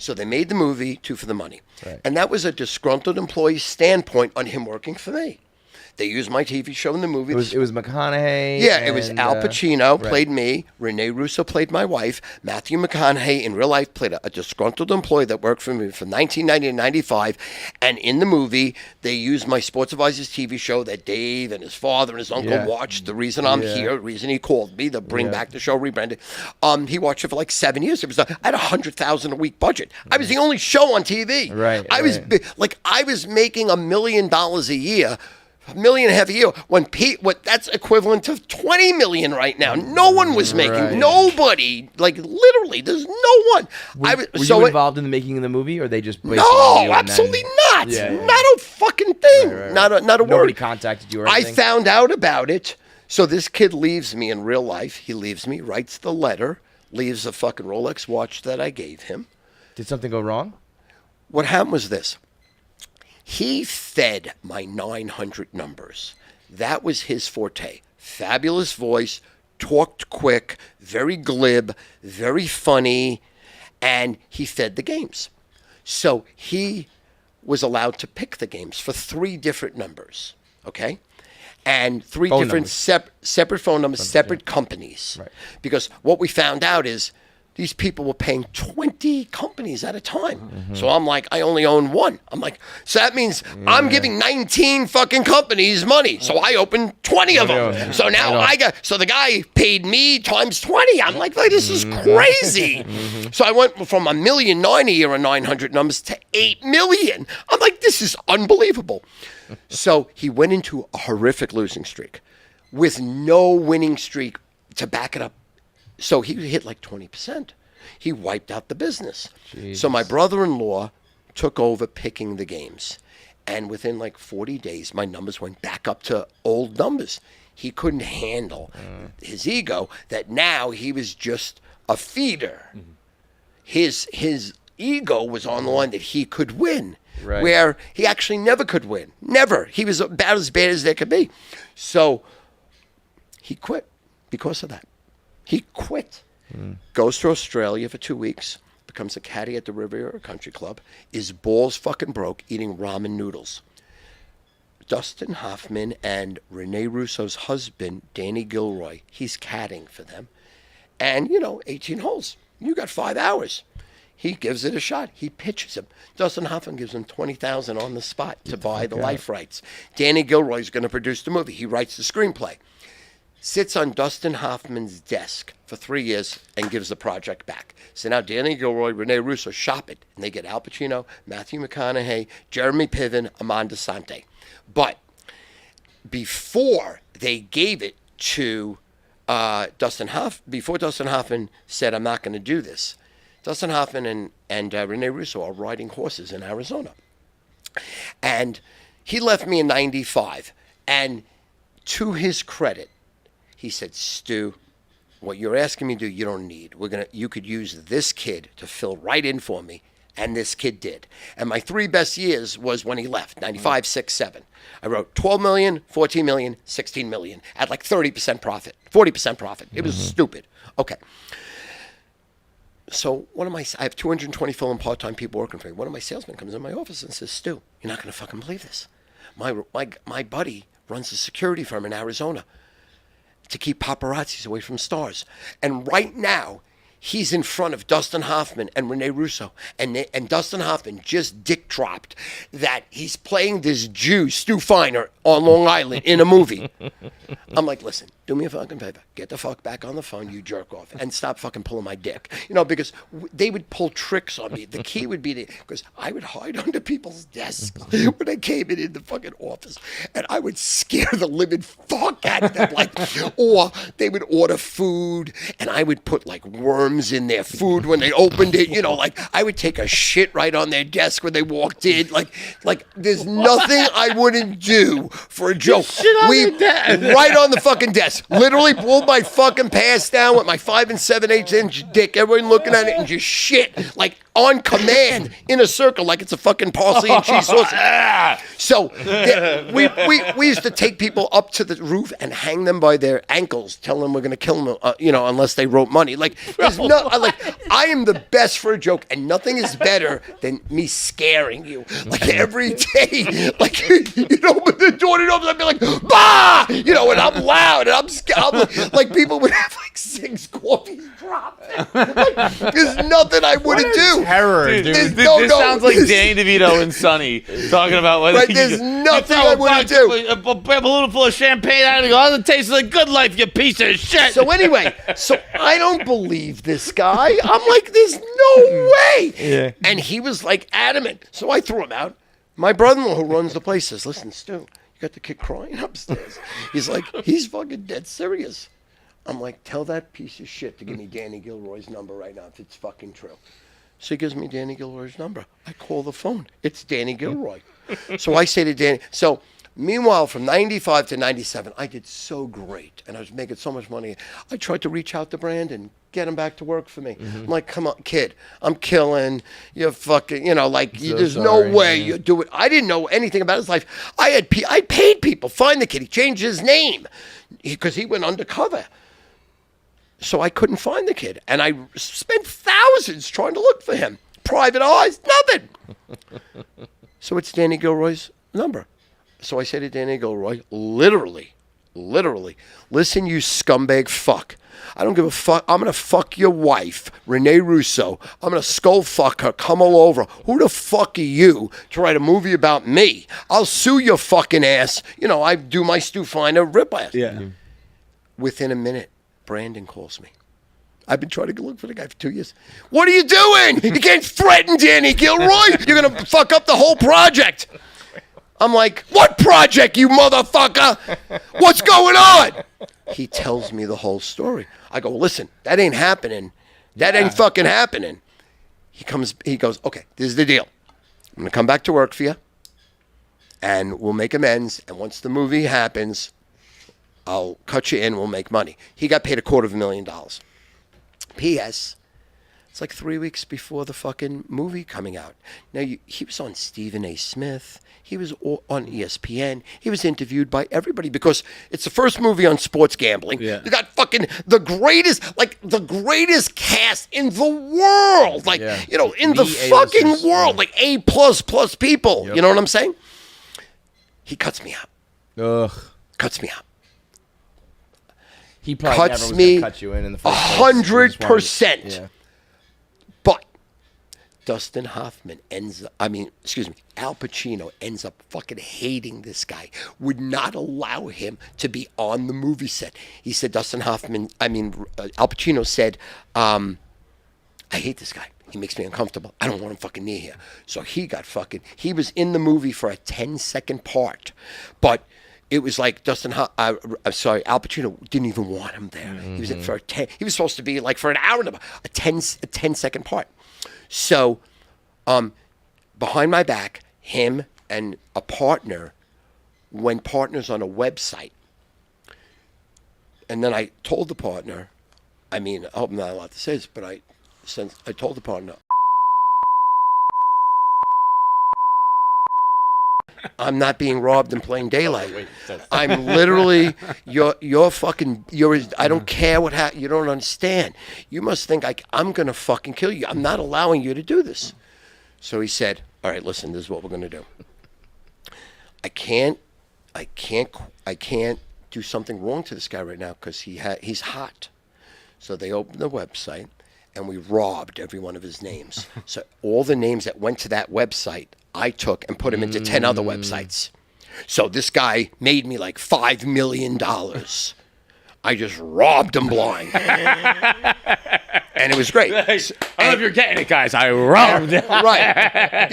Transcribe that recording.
So they made the movie Two for the Money. Right. And that was a disgruntled employee's standpoint on him working for me. They used my TV show in the movie. It was McConaughey. Yeah, it was Al Pacino right. played me. Rene Russo played my wife. Matthew McConaughey in real life played a disgruntled employee that worked for me from 1990 to 95. And in the movie, they used my Sports Advisors TV show that Dave and his father and his uncle watched. The reason I'm here, the reason he called me to bring back the show, rebranded. He watched it for like 7 years. I had $100,000 a week budget. I was the only show on TV. Right. I was making $1 million a year. $1.5 million a year when that's equivalent to $20 million right now. No one was making nobody, like literally, there's no one. Were you involved in the making of the movie, or they just no, absolutely not. Not a fucking thing. Not a word. Nobody contacted you or anything? I found out about it. So this kid leaves me in real life. He leaves me, writes the letter, leaves a fucking Rolex watch that I gave him. Did something go wrong? What happened was this. He fed my 900 numbers. That was his forte. Fabulous voice, talked quick, very glib, very funny, and he fed the games. So he was allowed to pick the games for 3 different numbers, okay? And 3 phone different separate phone numbers, separate companies. Right. Because what we found out is these people were paying 20 companies at a time. Mm-hmm. So I'm like, I only own 1. I'm like, so that means I'm giving 19 fucking companies money. So I opened 20 of them. So now so the guy paid me times 20. I'm like this is crazy. So I went from $1.9 million a year on 900 numbers to $8 million. I'm like, this is unbelievable. So he went into a horrific losing streak with no winning streak to back it up. So he hit like 20%. He wiped out the business. Jesus. So my brother-in-law took over picking the games. And within like 40 days, my numbers went back up to old numbers. He couldn't handle his ego that now he was just a feeder. His ego was on the line that he could win. Right. Where he actually never could win. Never. He was about as bad as there could be. So he quit because of that. He quit, goes to Australia for 2 weeks, becomes a caddy at the Riviera Country Club, is balls fucking broke eating ramen noodles. Dustin Hoffman and Rene Russo's husband, Danny Gilroy, he's caddying for them. And, 18 holes. You got 5 hours. He gives it a shot. He pitches him. Dustin Hoffman gives him $20,000 on the spot to buy the life rights. Danny Gilroy's going to produce the movie. He writes the screenplay. Sits on Dustin Hoffman's desk for 3 years and gives the project back. So now Danny Gilroy, Rene Russo shop it, and they get Al Pacino, Matthew McConaughey, Jeremy Piven, Amanda Sante. But before they gave it to before Dustin Hoffman said, I'm not going to do this, Dustin Hoffman and Rene Russo are riding horses in Arizona. And he left me in 95. And to his credit, he said, Stu, what you're asking me to do, you don't need. You could use this kid to fill right in for me. And this kid did. And my 3 best years was when he left, 95, 6, 7. I wrote 12 million, 14 million, 16 million at like 30% profit, 40% profit. It was stupid. Okay. So I have 220 full and part-time people working for me. One of my salesmen comes in my office and says, Stu, you're not going to fucking believe this. My buddy runs a security firm in Arizona to keep paparazzis away from stars. And right now, he's in front of Dustin Hoffman and Rene Russo. And Dustin Hoffman just dick dropped that he's playing this Jew, Stu Feiner, on Long Island in a movie. I'm like, listen, do me a fucking favor. Get the fuck back on the phone, you jerk off, and stop fucking pulling my dick. Because they would pull tricks on me. The key would be because I would hide under people's desks when I came in the fucking office, and I would scare the living fuck out of them. Or they would order food, and I would put like worms in their food when they opened it. I would take a shit right on their desk when they walked in. Like there's nothing I wouldn't do for a joke. Right on the fucking desk. Literally pulled my fucking pants down with my 5 7/8 inch dick. Everyone looking at it and just shit. Like on command in a circle like it's a fucking parsley and cheese sausage. So we used to take people up to the roof and hang them by their ankles, tell them we're going to kill them, unless they wrote money. Like, I am the best for a joke, and nothing is better than me scaring you. Like, every day, like, you'd open the door and I'd be like, bah! And I'm loud, and like, people would have like 6 coffees dropped. Like, there's nothing I wouldn't do. Terror, dude. This sounds like Danny DeVito and Sonny talking about whether there's nothing I wouldn't do. A balloon full of champagne out and go, oh, it tastes like good life, you piece of shit. So anyway, I don't believe this guy. I'm like, there's no way. Yeah. And he was like adamant. So I threw him out. My brother-in-law who runs the place says, listen, Stu, you got the kid crying upstairs. He's like, he's fucking dead serious. I'm like, tell that piece of shit to give me Danny Gilroy's number right now if it's fucking true. So he gives me Danny Gilroy's number. I call the phone. It's Danny Gilroy. So I say to Danny, so meanwhile, from 95 to 97, I did so great. And I was making so much money. I tried to reach out to Brandon, get him back to work for me. I'm like, come on, kid, I'm killing. You're fucking, there's no way you do it. I didn't know anything about his life. I paid people, find the kid. He changed his name because he went undercover. So I couldn't find the kid. And I spent thousands trying to look for him. Private eyes, nothing. So it's Danny Gilroy's number. So I say to Danny Gilroy, literally, listen, you scumbag fuck. I don't give a fuck. I'm going to fuck your wife, Renee Russo. I'm going to skull fuck her, come all over. Who the fuck are you to write a movie about me? I'll sue your fucking ass. I do my Stu Feiner rip-ass. Yeah. Within a minute, Brandon calls me. I've been trying to look for the guy for 2 years. What are you doing? You can't threaten Danny Gilroy. You're going to fuck up the whole project. I'm like, what project, you motherfucker? What's going on? He tells me the whole story. I go, listen, that ain't happening. That ain't fucking happening. He goes, okay, this is the deal. I'm going to come back to work for you, and we'll make amends. And once the movie happens, I'll cut you in, we'll make money. He got paid $250,000. P.S. It's like 3 weeks before the fucking movie coming out. Now, he was on Stephen A. Smith. He was on ESPN. He was interviewed by everybody because it's the first movie on sports gambling. Yeah. You got fucking the greatest cast in the world. Like, in the fucking world. Like A++ people. Yep. You know what I'm saying? He cuts me out. Ugh. Cuts me out. He probably never was going to cut you in the first place. 100%. Yeah. But Al Pacino ends up fucking hating this guy, would not allow him to be on the movie set. He said, Al Pacino said, I hate this guy. He makes me uncomfortable. I don't want him fucking near here. So he was in the movie for a 10-second part, but it was like Al Pacino didn't even want him there. Mm-hmm. He was in for he was supposed to be like for an hour and a 10-second part. So, behind my back, him and a partner went partners on a website. And then I told the partner, I hope I'm not allowed to say this, but I told the partner, I'm not being robbed in plain daylight. I'm literally, I don't care what happened. You don't understand. You must think I'm going to fucking kill you. I'm not allowing you to do this. So he said, all right, listen, this is what we're going to do. I can't do something wrong to this guy right now because he's hot. So they opened the website and we robbed every one of his names. So all the names that went to that website, I took and put him into 10 other websites. So this guy made me like $5 million. I just robbed him blind. And it was great. I don't know if you're getting it, guys. I robbed him. Right.